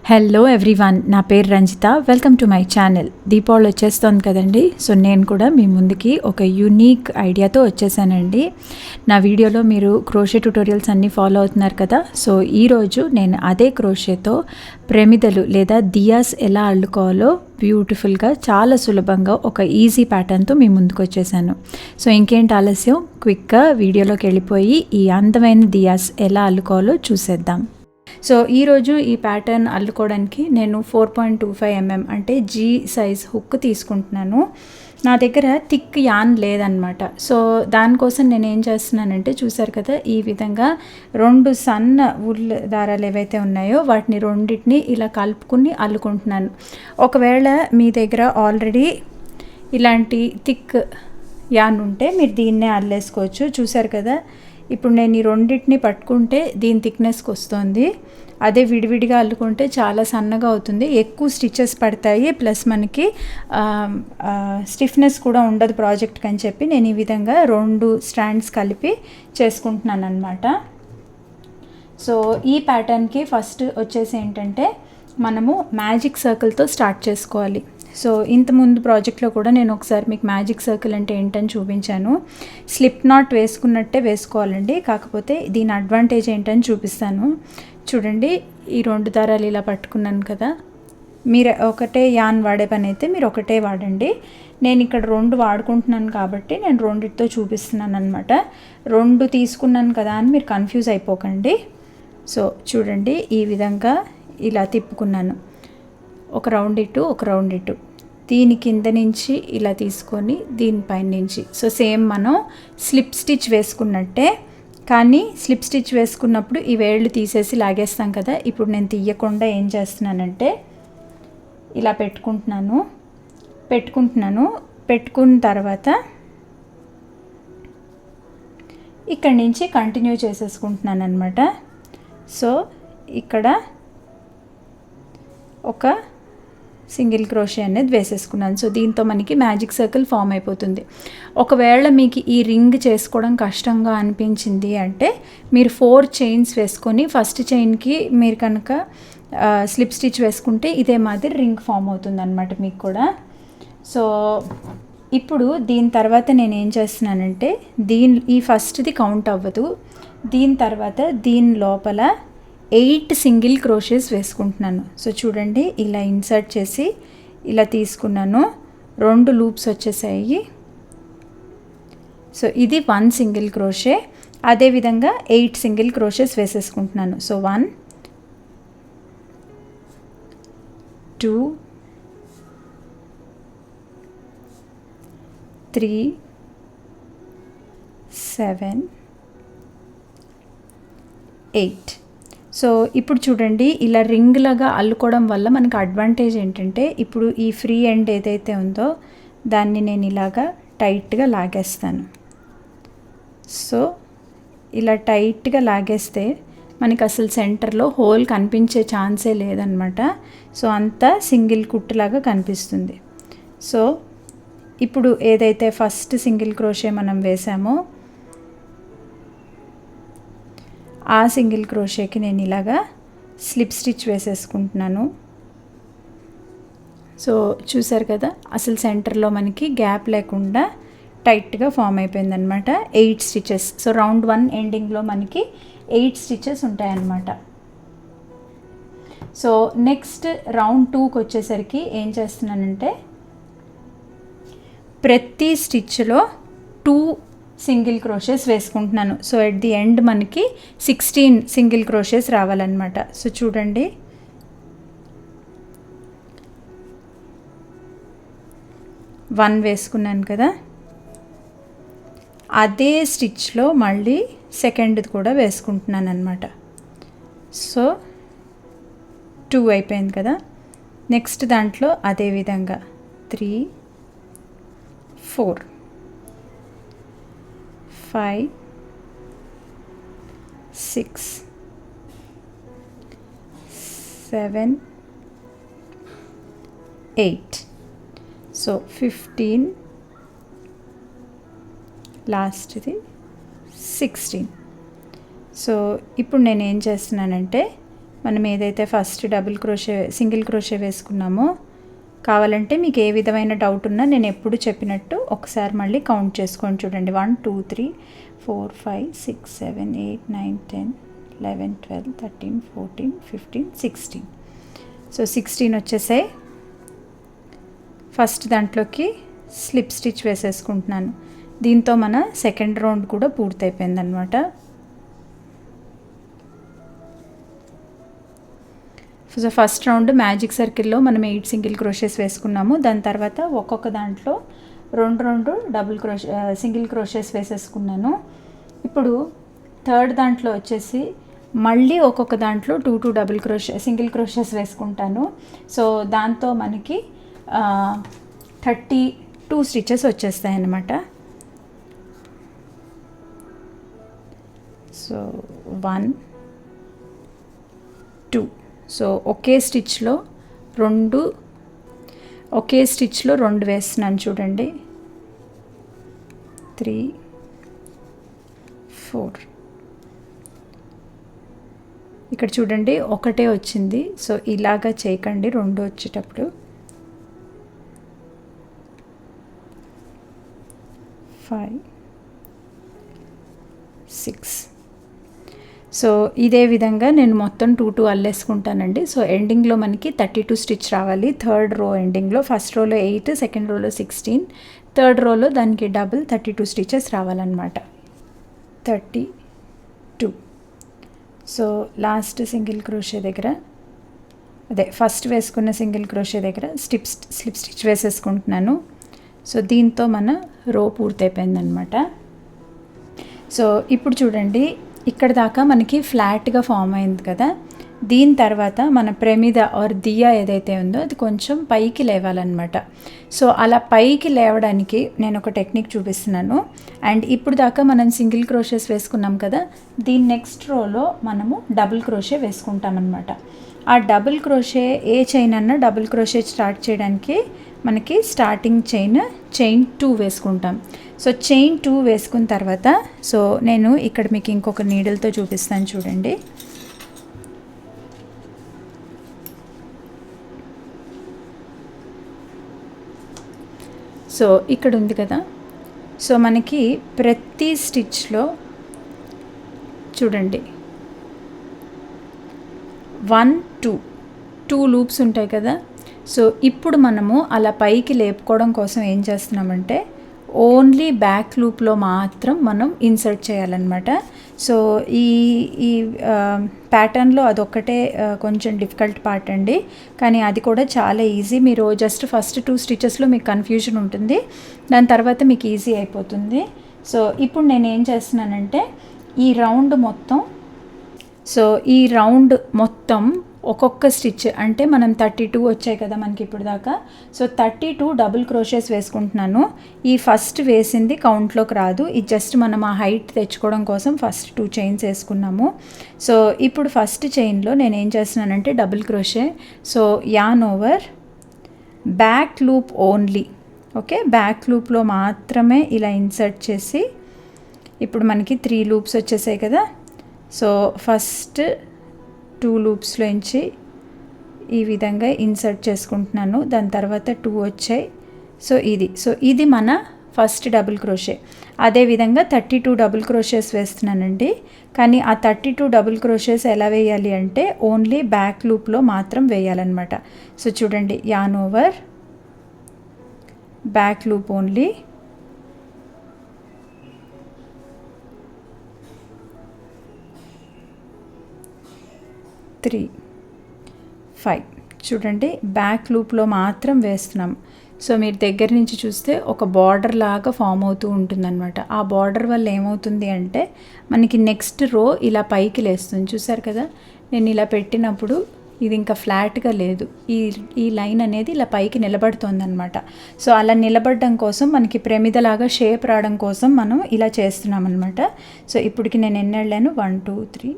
Hello everyone, నా పేరు Ranjitha. Welcome to my channel. Deepavali వచ్చేస్తుంది కదండి. సో నేను కూడా మీ ముందుకి ఒక యూనిక్ ఐడియాతో వచ్చేసానండి. నా వీడియోలో మీరు క్రోషే ట్యుటోరియల్స్ అన్నీ ఫాలో అవుతున్నారు కదా. సో ఈరోజు నేను అదే క్రోషేతో ప్రమిదలు లేదా దియాస్ ఎలా అల్లుకోవాలో బ్యూటిఫుల్గా, చాలా సులభంగా ఒక ఈజీ ప్యాటర్న్తో మీ ముందుకు వచ్చేసాను. సో ఇంకేంటి ఆలస్యం, క్విక్గా వీడియోలోకి వెళ్ళిపోయి ఈ అందమైన దియాస్ ఎలా అల్లుకోవాలో చూసేద్దాం. సో ఈరోజు ఈ ప్యాటర్న్ అల్లుకోవడానికి నేను 4.25 mm అంటే జీ సైజ్ హుక్ తీసుకుంటున్నాను. నా దగ్గర థిక్ యాన్ లేదనమాట. సో దానికోసం నేను ఏం చేస్తున్నానంటే, చూసారు కదా, ఈ విధంగా 2 సన్న ఉల్ దారాలు ఏవైతే ఉన్నాయో వాటిని రెండింటిని ఇలా కలుపుకుని అల్లుకుంటున్నాను. ఒకవేళ మీ దగ్గర ఆల్రెడీ ఇలాంటి థిక్ యాన్ ఉంటే మీరు దీన్నే అల్లేసుకోవచ్చు. చూసారు కదా, ఇప్పుడు నేను ఈ రెండింటిని పట్టుకుంటే దీని థిక్నెస్కి వస్తుంది. అదే విడివిడిగా అల్లుకుంటే చాలా సన్నగా అవుతుంది, ఎక్కువ స్టిచెస్ పడతాయి, ప్లస్ మనకి స్టిఫ్నెస్ కూడా ఉండదు ప్రాజెక్ట్కి అని చెప్పి నేను ఈ విధంగా 2 స్ట్రాండ్స్ కలిపి చేసుకుంటున్నాను అనమాట. సో ఈ ప్యాటర్న్కి ఫస్ట్ వచ్చేసి ఏంటంటే, మనము మ్యాజిక్ సర్కిల్తో స్టార్ట్ చేసుకోవాలి. సో ఇంతకుముందు ప్రాజెక్ట్లో కూడా నేను ఒకసారి మీకు మ్యాజిక్ సర్కిల్ అంటే ఏంటని చూపించాను. స్లిప్ నాట్ వేసుకున్నట్టే వేసుకోవాలండి, కాకపోతే దీని అడ్వాంటేజ్ ఏంటని చూపిస్తాను. చూడండి, ఈ 2 దారాలు ఇలా పట్టుకున్నాను కదా. మీరు ఒకటే యాన్ వాడే పని అయితే మీరు ఒకటే వాడండి. నేను ఇక్కడ 2 వాడుకుంటున్నాను కాబట్టి నేను 2తో చూపిస్తున్నాను అనమాట. 2 తీసుకున్నాను కదా అని మీరు కన్ఫ్యూజ్ అయిపోకండి. సో చూడండి, ఈ విధంగా ఇలా తిప్పుకున్నాను. ఒక రౌండ్ ఇటు, ఒక రౌండ్ ఇటు, దీని కింద నుంచి ఇలా తీసుకొని దీనిపైన నుంచి. సో సేమ్ మనం స్లిప్ స్టిచ్ వేసుకున్నట్టే, కానీ స్లిప్ స్టిచ్ వేసుకున్నప్పుడు ఈ వేళ్ళు తీసేసి లాగేస్తాం కదా. ఇప్పుడు నేను తీయకుండా ఏం చేస్తున్నానంటే, ఇలా పెట్టుకున్న తర్వాత ఇక్కడి నుంచి కంటిన్యూ చేసేసుకుంటున్నాను అనమాట. సో ఇక్కడ ఒక సింగిల్ క్రోషే అనేది వేసేసుకున్నాను. సో దీంతో మనకి మ్యాజిక్ సర్కిల్ ఫామ్ అయిపోతుంది. ఒకవేళ మీకు ఈ రింగ్ చేసుకోవడం కష్టంగా అనిపించింది అంటే మీరు 4 చైన్స్ వేసుకొని ఫస్ట్ చైన్కి మీరు కనుక స్లిప్ స్టిచ్ వేసుకుంటే ఇదే మాదిరి రింగ్ ఫామ్ అవుతుంది అనమాట మీకు కూడా. సో ఇప్పుడు దీని తర్వాత నేను ఏం చేస్తున్నానంటే, ఈ ఫస్ట్ది కౌంట్ అవ్వదు. దీని తర్వాత దీని లోపల 8 సింగిల్ క్రోషేస్ వేసుకుంటున్నాను. సో చూడండి, ఇలా ఇన్సర్ట్ చేసి ఇలా తీసుకున్నాను, 2 లూప్స్ వచ్చేసాయి. సో ఇది 1 సింగిల్ క్రోషే. అదేవిధంగా 8 సింగిల్ క్రోషేస్ వేసేసుకుంటున్నాను. సో 1 2 3 7 8. సో ఇప్పుడు చూడండి, ఇలా రింగ్ లాగా అల్లుకోవడం వల్ల మనకు అడ్వాంటేజ్ ఏంటంటే, ఇప్పుడు ఈ ఫ్రీ ఎండ్ ఏదైతే ఉందో దాన్ని నేను ఇలాగా టైట్గా లాగేస్తాను. సో ఇలా టైట్గా లాగేస్తే మనకి అసలు సెంటర్లో హోల్ కనిపించే ఛాన్సే లేదనమాట. సో అంతా సింగిల్ కుట్టులాగా కనిపిస్తుంది. సో ఇప్పుడు ఏదైతే ఫస్ట్ సింగిల్ క్రోషే మనం వేసామో ఆ సింగిల్ క్రోషేకి నేను ఇలాగా స్లిప్ స్టిచ్ వేసేసుకుంటున్నాను. సో చూసారు కదా, అసలు సెంటర్లో మనకి గ్యాప్ లేకుండా టైట్గా ఫామ్ అయిపోయిందనమాట. 8 స్టిచెస్. సో రౌండ్ 1 ఎండింగ్లో మనకి 8 స్టిచెస్ ఉంటాయన్నమాట. సో నెక్స్ట్ రౌండ్ 2కి వచ్చేసరికి ఏం చేస్తున్నానంటే, ప్రతి స్టిచ్లో 2 సింగిల్ క్రోషేస్ వేసుకుంటున్నాను. సో ఎట్ ది ఎండ్ మనకి 16 సింగిల్ క్రోషేస్ రావాలన్నమాట. సో చూడండి, వన్ వేసుకున్నాను కదా, అదే స్టిచ్లో మళ్ళీ సెకండ్ది కూడా వేసుకుంటున్నాను అనమాట. సో 2 అయిపోయింది కదా. నెక్స్ట్ దాంట్లో అదే విధంగా 3 4 5 6 7 8. సో 15, లాస్ట్ది 16. సో ఇప్పుడు నేను ఏం చేస్తున్నానంటే, మనం ఏదైతే ఫస్ట్ సింగిల్ క్రోషే వేసుకున్నామో, కావాలంటే మీకు ఏ విధమైన డౌట్ ఉన్నా నేను ఎప్పుడు చెప్పినట్టు ఒకసారి మళ్ళీ కౌంట్ చేసుకొని చూడండి. 1 2 3 4 5 6 7 8 9 10 11 12 13 14 15 16. సో 16 వచ్చేసాయి. ఫస్ట్ దాంట్లోకి స్లిప్ స్టిచ్ వేసేసుకుంటున్నాను. దీంతో మన సెకండ్ రౌండ్ కూడా పూర్తయిపోయిందనమాట. సో ఫస్ట్ రౌండ్ మ్యాజిక్ సర్కిల్లో మనం 8 సింగిల్ క్రోషెస్ వేసుకున్నాము. దాని తర్వాత ఒక్కొక్క దాంట్లో 2 సింగిల్ క్రోషెస్ వేసేసుకున్నాను. ఇప్పుడు థర్డ్ దాంట్లో వచ్చేసి మళ్ళీ ఒక్కొక్క దాంట్లో 2 సింగిల్ క్రోషెస్ వేసుకుంటాను. సో దాంతో మనకి 32 స్టిచెస్ వచ్చేస్తాయి అన్నమాట. సో 1 2. సో ఒకే స్టిచ్లో రెండు వేస్తున్నాను చూడండి. 3 4. ఇక్కడ చూడండి ఒకటే వచ్చింది. సో ఇలాగా చేయకండి రెండు వచ్చేటప్పుడు. 5 6. సో ఇదే విధంగా నేను మొత్తం 2 అల్లేసుకుంటానండి. సో ఎండింగ్లో మనకి 32 స్టిచ్ రావాలి. థర్డ్ రో ఎండింగ్లో, ఫస్ట్ రోలో 8, సెకండ్ రోలో 16, థర్డ్ రోలో దానికి డబుల్ 32 స్టిచెస్ రావాలన్నమాట. 32. సో లాస్ట్ సింగిల్ క్రోషే దగ్గర, అదే ఫస్ట్ వేసుకున్న సింగిల్ క్రోషే దగ్గర స్లిప్ స్టిచ్ వేసేసుకుంటున్నాను. సో దీంతో మన రో పూర్తయిపోయిందనమాట. సో ఇప్పుడు చూడండి ఇక్కడ దాకా మనకి ఫ్లాట్గా ఫామ్ అయింది కదా. దీని తర్వాత మన ప్రమిద ఆర్ దియా ఏదైతే ఉందో అది కొంచెం పైకి లేవాలన్నమాట. సో అలా పైకి లేవడానికి నేను ఒక టెక్నిక్ చూపిస్తున్నాను. అండ్ ఇప్పుడు దాకా మనం సింగిల్ క్రోషెస్ వేసుకున్నాం కదా, దీని నెక్స్ట్ రోలో మనము డబుల్ క్రోషే వేసుకుంటామన్నమాట. ఆ డబుల్ క్రోషే ఏ చైన్ అన్నా డబుల్ క్రోషే స్టార్ట్ చేయడానికి మనకి స్టార్టింగ్ చైన్ 2 వేసుకుంటాం. సో చైన్ 2 వేసుకున్న తర్వాత, సో నేను ఇక్కడ మీకు ఇంకొక నీడిల్తో చూపిస్తాను చూడండి. సో ఇక్కడ ఉంది కదా. సో మనకి ప్రతి స్టిచ్లో చూడండి 1 2 లూప్స్ ఉంటాయి కదా. సో ఇప్పుడు మనము అలా పైకి లేపుకోవడం కోసం ఏం చేస్తున్నామంటే ఓన్లీ బ్యాక్ లూప్లో మాత్రం మనం ఇన్సర్ట్ చేయాలన్నమాట. సో ఈ ప్యాటర్న్లో అదొక్కటే కొంచెం డిఫికల్ట్ పార్ట్ అండి, కానీ అది కూడా చాలా ఈజీ. మీరు జస్ట్ ఫస్ట్ 2 స్టిచెస్లో మీకు కన్ఫ్యూజన్ ఉంటుంది, దాని తర్వాత మీకు ఈజీ అయిపోతుంది. సో ఇప్పుడు నేను ఏం చేస్తున్నానంటే ఈ రౌండ్ మొత్తం ఒక్కొక్క స్టిచ్, అంటే మనం 32 వచ్చాయి కదా మనకి ఇప్పుడు దాకా. సో 32 డబుల్ క్రోషెస్ వేసుకుంటున్నాను. ఈ ఫస్ట్ వేసింది కౌంట్లోకి రాదు, ఇది జస్ట్ మనం ఆ హైట్ తెచ్చుకోవడం కోసం ఫస్ట్ 2 చైన్స్ వేసుకున్నాము. సో ఇప్పుడు ఫస్ట్ చైన్లో నేను ఏం చేస్తున్నానంటే double crochet. So an over back loop only. Okay, back లూప్లో మాత్రమే ఇలా ఇన్సర్ట్ చేసి, ఇప్పుడు మనకి 3 లూప్స్ వచ్చేసాయి కదా. సో ఫస్ట్ 2 లూప్స్లోంచి ఈ విధంగా ఇన్సర్ట్ చేసుకుంటున్నాను. దాని తర్వాత 2 వచ్చాయి. సో ఇది మన ఫస్ట్ డబుల్ క్రోషే. అదేవిధంగా 32 డబుల్ క్రోషెస్ వేస్తున్నానండి, కానీ ఆ 32 డబుల్ క్రోషెస్ ఎలా వేయాలి అంటే ఓన్లీ బ్యాక్ లూప్లో మాత్రం వేయాలన్నమాట. సో చూడండి, an over back loop only, 3 5. చూడండి బ్యాక్ లూప్లో మాత్రం వేస్తున్నాం. సో మీరు దగ్గర నుంచి చూస్తే ఒక బార్డర్ లాగా ఫామ్ అవుతూ ఉంటుందన్నమాట. ఆ బార్డర్ వల్ల ఏమవుతుంది అంటే మనకి నెక్స్ట్ రో ఇలా పైకి లేస్తుంది. చూసారు కదా, నేను ఇలా పెట్టినప్పుడు ఇది ఇంకా ఫ్లాట్గా లేదు, ఈ లైన్ అనేది ఇలా పైకి నిలబడుతుంది అనమాట. సో అలా నిలబడడం కోసం మనకి ప్రమిదలాగా షేప్ రావడం కోసం మనం ఇలా చేస్తున్నాం అనమాట. సో ఇప్పటికి నేను ఎన్ని వెళ్ళాను, 1 2 3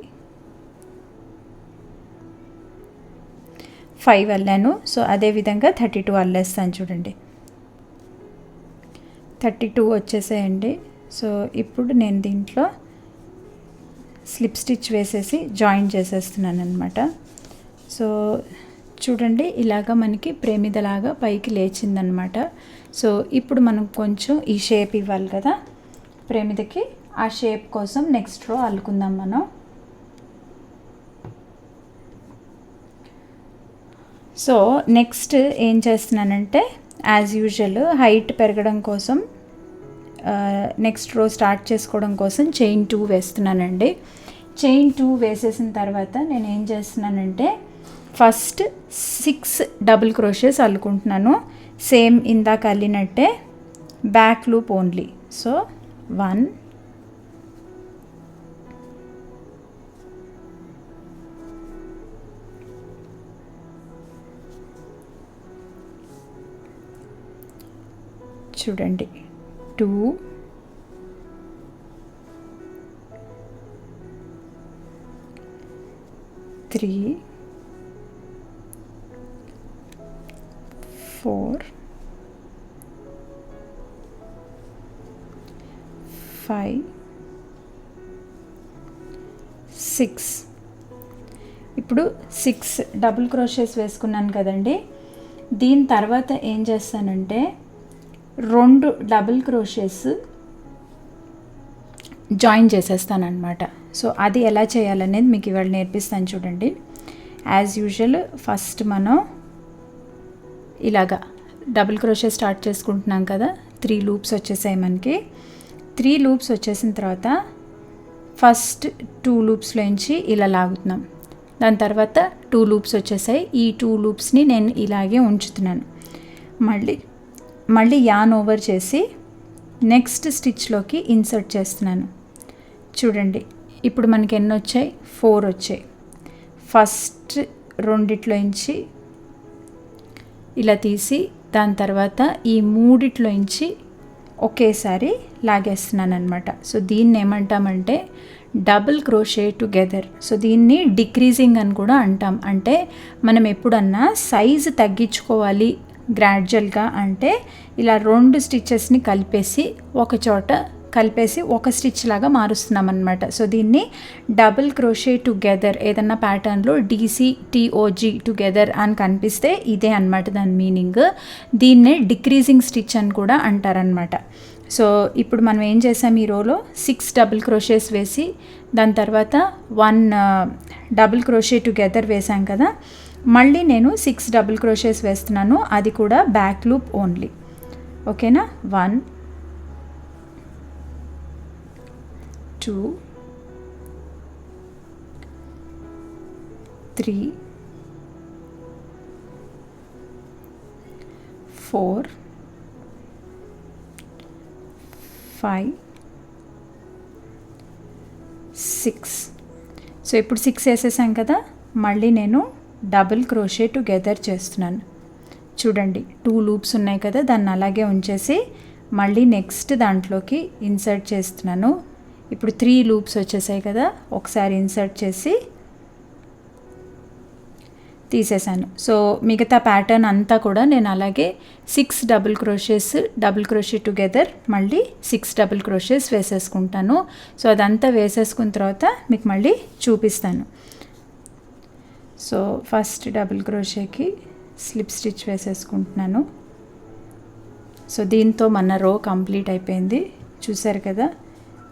5 అల్లాను. సో అదేవిధంగా 32 అల్లేస్తాను చూడండి, 32 వచ్చేసేయండి. సో ఇప్పుడు నేను దీంట్లో స్లిప్ స్టిచ్ వేసేసి జాయిన్ చేసేస్తున్నాను అనమాట. సో చూడండి ఇలాగ మనకి ప్రేమిదలాగా పైకి లేచిందనమాట. సో ఇప్పుడు మనం కొంచెం ఈ షేప్ ఇవ్వాలి కదా ప్రేమిదకి, ఆ షేప్ కోసం నెక్స్ట్ రో అల్లుకుందాం మనం. సో నెక్స్ట్ ఏం చేస్తున్నానంటే యాజ్ యూజువల్ హైట్ పెరగడం కోసం నెక్స్ట్ రో స్టార్ట్ చేసుకోవడం కోసం చైన్ 2 వేస్తున్నానండి. చైన్ 2 వేసేసిన తర్వాత నేను ఏం చేస్తున్నానంటే ఫస్ట్ 6 డబుల్ క్రోషెస్ అల్లుకుంటున్నాను. సేమ్ ఇందాక అల్లినట్టే బ్యాక్ లూప్ ఓన్లీ. సో 1 చూడండి 2 3 4 5 6. ఇప్పుడు 6 డబుల్ క్రోషెస్ వేసుకున్నాను కదండి. దీని తర్వాత ఏం చేస్తానంటే 2 డబుల్ క్రోషెస్ జాయిన్ చేసేస్తానమాట. సో అది ఎలా చేయాలనేది మీకు ఇవాళ నేర్పిస్తాను చూడండి. యాజ్ యూజువల్ ఫస్ట్ మనం ఇలాగా డబుల్ క్రోషే స్టార్ట్ చేసుకుంటున్నాం కదా. 3 లూప్స్ వచ్చేసాయి మనకి. 3 లూప్స్ వచ్చేసిన తర్వాత ఫస్ట్ 2 లూప్స్లోంచి ఇలా లాగుతున్నాం. దాని తర్వాత 2 లూప్స్ వచ్చేసాయి. ఈ 2 లూప్స్ని నేను ఇలాగే ఉంచుతున్నాను. మళ్ళీ యాన్ ఓవర్ చేసి నెక్స్ట్ స్టిచ్లోకి ఇన్సర్ట్ చేస్తున్నాను. చూడండి ఇప్పుడు మనకి ఎన్ని వచ్చాయి, 4 వచ్చాయి. ఫస్ట్ రెండిట్లోంచి ఇలా తీసి దాని తర్వాత ఈ మూడిట్లోంచి ఒకేసారి లాగేస్తున్నాను అనమాట. సో దీన్ని ఏమంటామంటే డబుల్ క్రోషే టుగెదర్. సో దీన్ని డిక్రీజింగ్ అని కూడా అంటాం. అంటే మనం ఎప్పుడన్నా సైజు తగ్గించుకోవాలి గ్రాడ్యువల్గా అంటే ఇలా 2 స్టిచ్చెస్ని కలిపేసి ఒక స్టిచ్ లాగా మారుస్తున్నాం అనమాట. సో దీన్ని డబుల్ క్రోషే టుగెదర్, ఏదన్నా ప్యాటర్న్లో DCTOG టుగెదర్ అని కనిపిస్తే ఇదే అనమాట దాని మీనింగ్. దీన్నే డిక్రీజింగ్ స్టిచ్ అని కూడా అంటారనమాట. సో ఇప్పుడు మనం ఏం చేసాం, ఈ రోలో 6 డబుల్ క్రోషేస్ వేసి దాని తర్వాత 1 డబుల్ క్రోషే టుగెదర్ వేసాం కదా. మళ్ళీ నేను 6 డబుల్ క్రోషేస్ వేస్తున్నాను, అది కూడా బ్యాక్ లూప్ ఓన్లీ. ఓకేనా. 1 2 3 4 5 6. సో ఇప్పుడు 6 వేసేసాం కదా. మళ్ళీ నేను డబుల్ క్రోషే టుగెదర్ చేస్తున్నాను. చూడండి 2 లూప్స్ ఉన్నాయి కదా, దాన్ని అలాగే ఉంచేసి మళ్ళీ నెక్స్ట్ దాంట్లోకి ఇన్సర్ట్ చేస్తున్నాను. ఇప్పుడు 3 లూప్స్ వచ్చేసాయి కదా, ఒకసారి ఇన్సర్ట్ చేసి తీసేసాను. సో మిగతా ప్యాటర్న్ అంతా కూడా నేను అలాగే 6 డబుల్ క్రోషే టుగెదర్ మళ్ళీ 6 డబుల్ క్రోషేస్ వేసేసుకుంటాను. సో అదంతా వేసేసుకున్న తర్వాత మీకు మళ్ళీ చూపిస్తాను. సో ఫస్ట్ డబుల్ క్రోషేకి స్లిప్ స్టిచ్ వేసేసుకుంటున్నాను. సో దీంతో మన రో కంప్లీట్ అయిపోయింది. చూసారు కదా,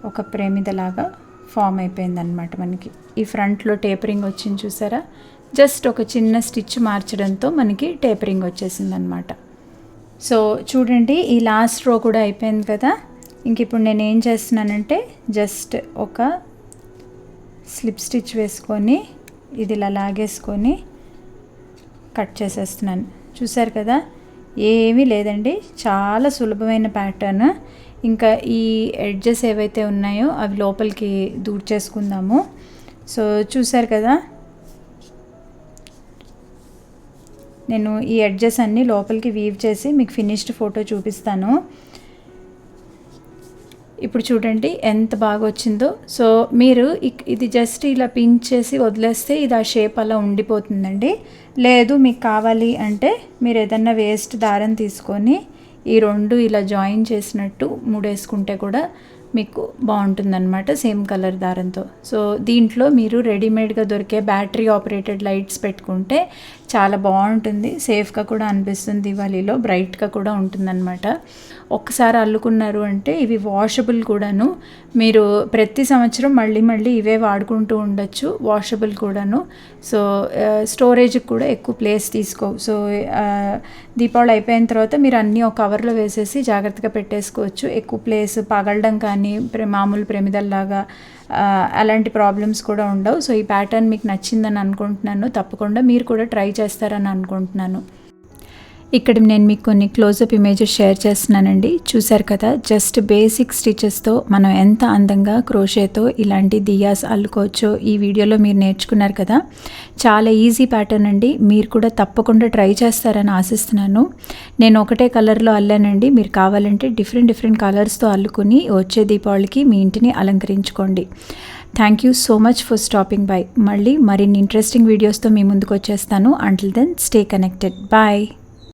ఒక ప్రేమిదలాగా ఫామ్ అయిపోయింది అనమాట మనకి. ఈ ఫ్రంట్లో టేపరింగ్ వచ్చింది చూసారా, జస్ట్ ఒక చిన్న స్టిచ్ మార్చడంతో మనకి టేపరింగ్ వచ్చేసింది అనమాట. సో చూడండి ఈ లాస్ట్ రో కూడా అయిపోయింది కదా. ఇంక ఇప్పుడు నేను ఏం చేస్తున్నానంటే జస్ట్ ఒక స్లిప్ స్టిచ్ వేసుకొని ఇది ఇలా లాగేసుకొని కట్ చేసేస్తున్నాను. చూసారు కదా, ఏమీ లేదండి, చాలా సులభమైన ప్యాటర్న్. ఇంకా ఈ ఎడ్జెస్ ఏవైతే ఉన్నాయో అవి లోపలికి దూర్చేసుకుందాము. సో చూసారు కదా, నేను ఈ ఎడ్జెస్ అన్నీ లోపలికి వీవ్ చేసి మీకు ఫినిష్డ్ ఫోటో చూపిస్తాను. ఇప్పుడు చూడండి ఎంత బాగా వచ్చిందో. సో మీరు ఇది జస్ట్ ఇలా పిన్ చేసి వదిలేస్తే ఇది ఆ షేప్ అలా ఉండిపోతుందండి. లేదు మీకు కావాలి అంటే మీరు ఏదన్నా వేస్ట్ దారం తీసుకొని ఈ 2 ఇలా జాయిన్ చేసినట్టు ముడేసుకుంటే కూడా మీకు బాగుంటుందన్నమాట సేమ్ కలర్ దారంతో. సో దీంట్లో మీరు రెడీమేడ్గా దొరికే బ్యాటరీ ఆపరేటెడ్ లైట్స్ పెట్టుకుంటే చాలా బాగుంటుంది, సేఫ్గా కూడా అనిపిస్తుంది, దివాళీలో బ్రైట్గా కూడా ఉంటుందన్నమాట. ఒక్కసారి అల్లుకున్నారు అంటే ఇవి వాషబుల్ కూడాను, మీరు ప్రతి సంవత్సరం మళ్ళీ మళ్ళీ ఇవే వాడుకుంటూ ఉండొచ్చు, వాషబుల్ కూడాను. సో స్టోరేజ్కి కూడా ఎక్కువ ప్లేస్ తీసుకోవు. సో దీపావళి అయిపోయిన తర్వాత మీరు అన్నీ ఒక కవర్లో వేసేసి జాగ్రత్తగా పెట్టేసుకోవచ్చు. ఎక్కువ ప్లేస్ పగలడం కానీ మామూలు ప్రమిదల్లాగా అలాంటి ప్రాబ్లమ్స్ కూడా ఉండవు. సో ఈ ప్యాటర్న్ మీకు నచ్చిందని అనుకుంటున్నాను, తప్పకుండా మీరు కూడా ట్రై చేస్తారని అనుకుంటున్నాను. ఇక్కడ నేను మీకు కొన్ని క్లోజప్ ఇమేజెస్ షేర్ చేస్తున్నానండి. చూసారు కదా, జస్ట్ బేసిక్ స్టిచెస్తో మనం ఎంత అందంగా క్రోషేతో ఇలాంటి దియాస్ అల్లుకోవచ్చో ఈ వీడియోలో మీరు నేర్చుకున్నారు కదా. చాలా ఈజీ ప్యాటర్న్ అండి, మీరు కూడా తప్పకుండా ట్రై చేస్తారని ఆశిస్తున్నాను. నేను ఒకటే కలర్లో అల్లానండి, మీరు కావాలంటే డిఫరెంట్ కలర్స్తో అల్లుకుని వచ్చే దీపావళికి మీ ఇంటిని అలంకరించుకోండి. Thank you so much for stopping by. మళ్ళీ మరిన్ని ఇంట్రెస్టింగ్ వీడియోస్తో మీ ముందుకు వచ్చేస్తాను. Until then stay connected. Bye.